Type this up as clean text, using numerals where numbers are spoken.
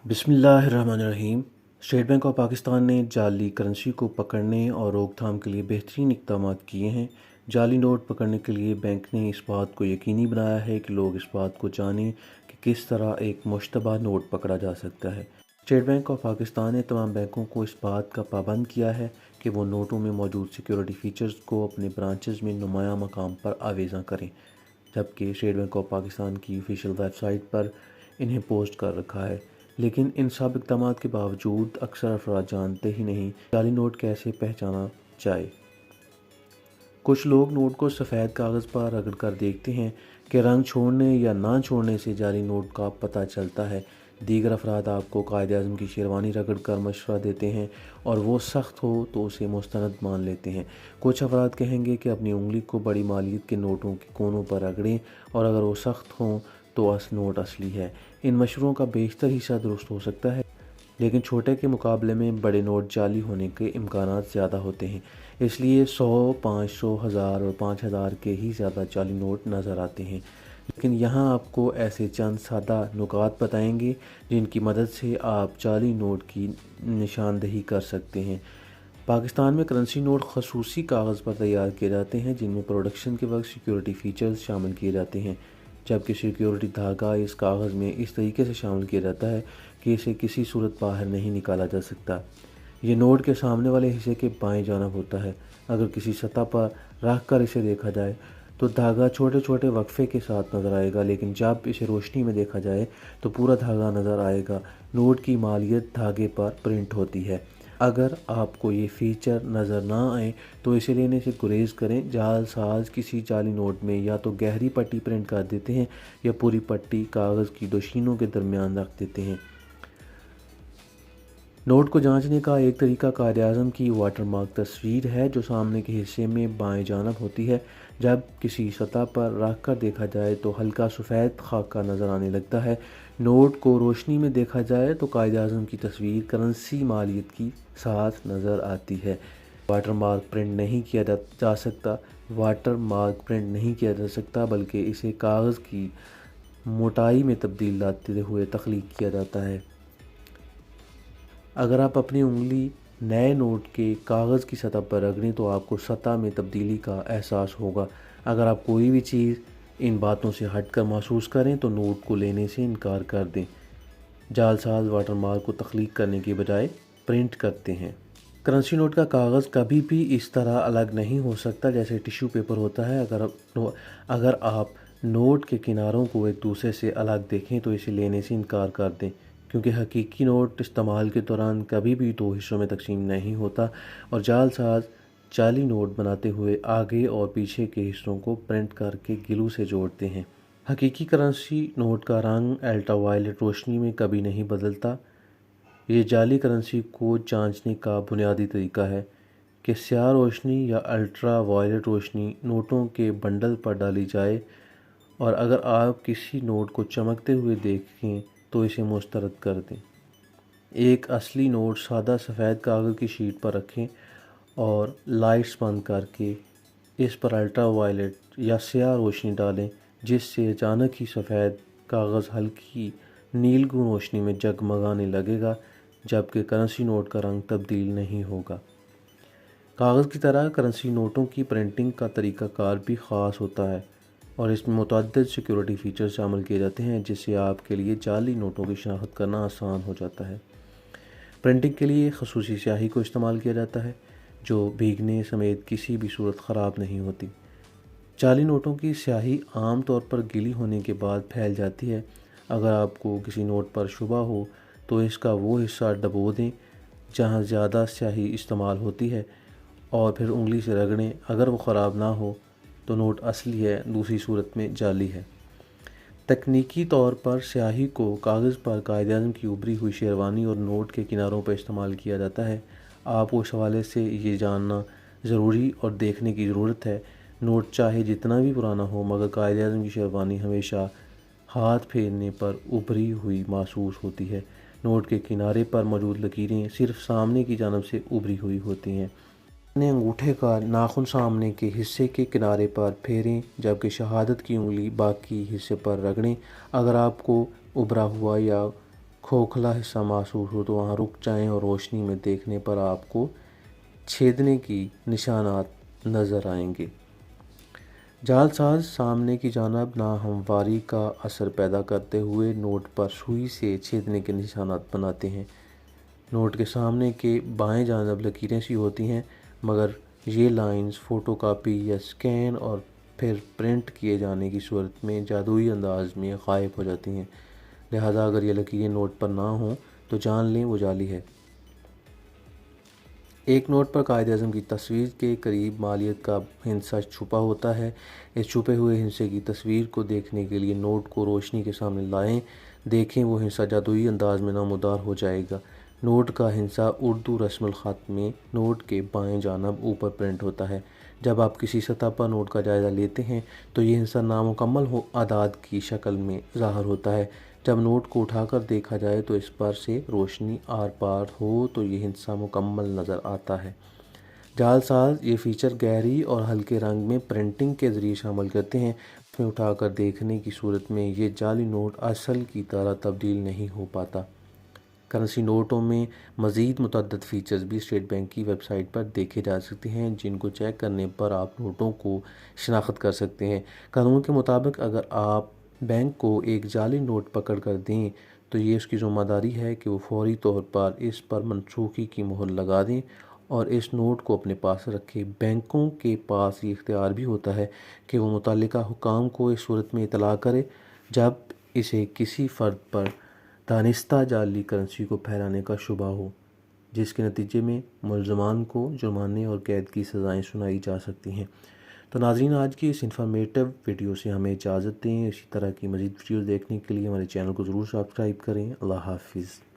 बिस्मिल्लाहिर्रहमानिर्रहीम। State bank of Pakistan ने जाली करेंसी को पकड़ने और रोकथाम के लिए बेहतरीन इक़दाम किए हैं। जाली नोट पकड़ने के लिए बैंक ने इस बात को यकीनी बनाया है कि लोग इस बात को जानें कि किस तरह एक मुश्तबा नोट पकड़ा जा सकता है। स्टेट बैंक ऑफ पाकिस्तान ने तमाम बैंकों को इस बात का पाबंद किया है कि वो नोटों में मौजूद सिक्योरिटी फ़ीचर्स को अपने ब्रांचेस में नुमाया मकाम पर आवेज़ा करें, जबकि स्टेट बैंक ऑफ पाकिस्तान की ऑफिशियल वेबसाइट पर इन्हें पोस्ट कर रखा है। लेकिन इन सब इक़दाम के बावजूद अक्सर अफराद जानते ही नहीं जाली नोट कैसे पहचाना जाए। कुछ लोग नोट को सफ़ेद कागज़ पर रगड़ कर देखते हैं कि रंग छोड़ने या ना छोड़ने से जाली नोट का पता चलता है। दीगर अफराद आपको कायद-ए-आज़म की शेरवानी रगड़ कर मशवरा देते हैं और वो सख्त हो तो उसे मुस्तनद मान लेते हैं। कुछ अफराद कहेंगे कि अपनी उंगली को बड़ी मालियत के नोटों के कोनों पर रगड़ें और अगर वो सख्त हों तो नोट असली है। इन मशवरों का बेशतर हिस्सा दुरुस्त हो सकता है, लेकिन छोटे के मुकाबले में बड़े नोट जाली होने के इम्कानात ज़्यादा होते हैं। इसलिए 100, 500, 1000 और 5000 के ही ज़्यादा जाली नोट नज़र आते हैं। लेकिन यहाँ आपको ऐसे चंद सादा नुकात बताएंगे जिनकी मदद से आप जाली नोट की निशानदही कर सकते हैं। पाकिस्तान में करेंसी नोट खसूसी कागज़ पर तैयार किए जाते हैं जिनमें प्रोडक्शन के वक्त सिक्योरिटी फ़ीचर्स शामिल किए जाते हैं, जबकि सिक्योरिटी धागा इस कागज़ में इस तरीके से शामिल किया जाता है कि इसे किसी सूरत बाहर नहीं निकाला जा सकता। ये नोट के सामने वाले हिस्से के बाएं जानब होता है। अगर किसी सतह पर रख कर इसे देखा जाए तो धागा छोटे छोटे वक्फे के साथ नज़र आएगा, लेकिन जब इसे रोशनी में देखा जाए तो पूरा धागा नज़र आएगा। नोट की मालियत धागे पर प्रिंट होती है। अगर आपको ये फ़ीचर नज़र ना आए तो इसे लेने से गुरेज करें। जालसाज किसी जाली नोट में या तो गहरी पट्टी प्रिंट कर देते हैं या पूरी पट्टी कागज़ की दोशीनों के दरमियान रख देते हैं। नोट को जांचने का एक तरीका कायद-ए-आज़म की वाटरमार्क तस्वीर है जो सामने के हिस्से में बाएं जानब होती है। जब किसी सतह पर रख कर देखा जाए तो हल्का सफ़ेद खाका नज़र आने लगता है। नोट को रोशनी में देखा जाए तो कायद-ए-आज़म की तस्वीर करेंसी मालियत की साथ नज़र आती है। वाटरमार्क प्रिंट नहीं किया जा सकता वाटरमार्क प्रिंट नहीं किया जा सकता बल्कि इसे कागज़ की मोटाई में तब्दील लाते हुए तख्लीक किया जाता है। अगर आप अपनी उंगली नए नोट के कागज़ की सतह पर रगड़ें तो आपको सतह में तब्दीली का एहसास होगा। अगर आप कोई भी चीज़ इन बातों से हटकर महसूस करें तो नोट को लेने से इनकार कर दें। जालसाज वाटरमार्क को तख्लीक करने के बजाय प्रिंट करते हैं। करेंसी नोट का कागज़ कभी भी इस तरह अलग नहीं हो सकता जैसे टिश्यू पेपर होता है। अगर आप नोट के किनारों को एक दूसरे से अलग देखें तो इसे लेने से इनकार कर दें, क्योंकि हकीकी नोट इस्तेमाल के दौरान कभी भी दो हिस्सों में तकसीम नहीं होता और जालसाज जाली नोट बनाते हुए आगे और पीछे के हिस्सों को प्रिंट करके ग्लू से जोड़ते हैं। हकीकी करेंसी नोट का रंग अल्ट्रावायलेट रोशनी में कभी नहीं बदलता। ये जाली करेंसी को जांचने का बुनियादी तरीका है कि स्याह रोशनी या अल्ट्रा वायलेट रोशनी नोटों के बंडल पर डाली जाए और अगर आप किसी नोट को चमकते हुए देखें तो इसे मुस्तरद कर दें। एक असली नोट सादा सफ़ेद कागज़ की शीट पर रखें और लाइट्स बंद करके इस पर अल्ट्रा वायलेट या स्याह रोशनी डालें, जिससे अचानक ही सफ़ेद कागज़ हल्की नीलगुण रोशनी में जगमगाने लगेगा, जबकि करेंसी नोट का रंग तब्दील नहीं होगा। कागज़ की तरह करेंसी नोटों की प्रिंटिंग का तरीक़ाकार भी ख़ास होता है और इसमें मुतअद्दिद सिक्योरिटी फ़ीचर्स शामिल किए जाते हैं जिससे आपके लिए जाली नोटों की शनाख्त करना आसान हो जाता है। प्रिंटिंग के लिए खसूसी स्याही को इस्तेमाल किया जाता है जो भीगने समेत किसी भी सूरत ख़राब नहीं होती। जाली नोटों की स्याही आम तौर पर गीली होने के बाद फैल जाती है। अगर आपको किसी नोट पर शुबा हो तो इसका वो हिस्सा डबो दें जहाँ ज़्यादा स्याही इस्तेमाल होती है और फिर उंगली से रगड़ें। अगर वो ख़राब ना हो तो नोट असली है, दूसरी सूरत में जाली है। तकनीकी तौर पर स्याही को कागज़ पर कायद-ए-आज़म की उभरी हुई शेरवानी और नोट के किनारों पर इस्तेमाल किया जाता है। आपको इस हवाले से ये जानना ज़रूरी और देखने की ज़रूरत है। नोट चाहे जितना भी पुराना हो मगर कायद-ए-आज़म की शेरवानी हमेशा हाथ फेरने पर उभरी हुई महसूस होती है। नोट के किनारे पर मौजूद लकीरें सिर्फ सामने की जानब से उभरी हुई होती हैं। अपने अंगूठे का नाखून सामने के हिस्से के किनारे पर फेरें जबकि शहादत की उंगली बाकी हिस्से पर रगड़ें। अगर आपको उभरा हुआ या کھوکھلا حصہ محسوس ہو تو وہاں رک جائیں اور روشنی میں دیکھنے پر آپ کو چھیدنے کی نشانات نظر آئیں گے۔ جعل ساز سامنے کی جانب ناہمواری کا اثر پیدا کرتے ہوئے نوٹ پر سوئی سے چھیدنے کے نشانات بناتے ہیں۔ نوٹ کے سامنے کے بائیں جانب لکیریں سی ہوتی ہیں، مگر یہ لائنز فوٹو کاپی یا سکین اور پھر پرنٹ کیے جانے کی صورت میں جادوئی انداز میں غائب ہو جاتی ہیں، لہذا اگر یہ لکیریں نوٹ پر نہ ہوں تو جان لیں وہ جعلی ہے۔ ایک نوٹ پر قائد اعظم کی تصویر کے قریب مالیت کا ہندسہ چھپا ہوتا ہے۔ اس چھپے ہوئے ہندسے کی تصویر کو دیکھنے کے لیے نوٹ کو روشنی کے سامنے لائیں، دیکھیں وہ ہندسہ جادوئی انداز میں نمودار ہو جائے گا۔ نوٹ کا ہندسہ اردو رسم الخط میں نوٹ کے بائیں جانب اوپر پرنٹ ہوتا ہے۔ جب آپ کسی سطح پر نوٹ کا جائزہ لیتے ہیں تو یہ ہندسہ نامکمل اعداد کی شکل میں ظاہر ہوتا ہے۔ جب نوٹ کو اٹھا کر دیکھا جائے تو اس پر سے روشنی آر پار ہو تو یہ ہندسہ مکمل نظر آتا ہے۔ جعل ساز یہ فیچر گہری اور ہلکے رنگ میں پرنٹنگ کے ذریعے شامل کرتے ہیں۔ اس میں اٹھا کر دیکھنے کی صورت میں یہ جعلی نوٹ اصل کی طرح تبدیل نہیں ہو پاتا۔ کرنسی نوٹوں میں مزید متعدد فیچرز بھی اسٹیٹ بینک کی ویب سائٹ پر دیکھے جا سکتے ہیں، جن کو چیک کرنے پر آپ نوٹوں کو شناخت کر سکتے ہیں۔ قانون کے مطابق اگر آپ بینک کو ایک جعلی نوٹ پکڑ کر دیں تو یہ اس کی ذمہ داری ہے کہ وہ فوری طور پر اس پر منسوخی کی مہر لگا دیں اور اس نوٹ کو اپنے پاس رکھیں۔ بینکوں کے پاس یہ اختیار بھی ہوتا ہے کہ وہ متعلقہ حکام کو اس صورت میں اطلاع کرے جب اسے کسی فرد پر دانستہ جعلی کرنسی کو پھیلانے کا شبہ ہو، جس کے نتیجے میں ملزمان کو جرمانے اور قید کی سزائیں سنائی جا سکتی ہیں۔ تو ناظرین، آج کی اس انفارمیٹیو ویڈیو سے ہمیں اجازت دیں۔ اسی طرح کی مزید ویڈیوز دیکھنے کے لیے ہمارے چینل کو ضرور سبسکرائب کریں۔ اللہ حافظ۔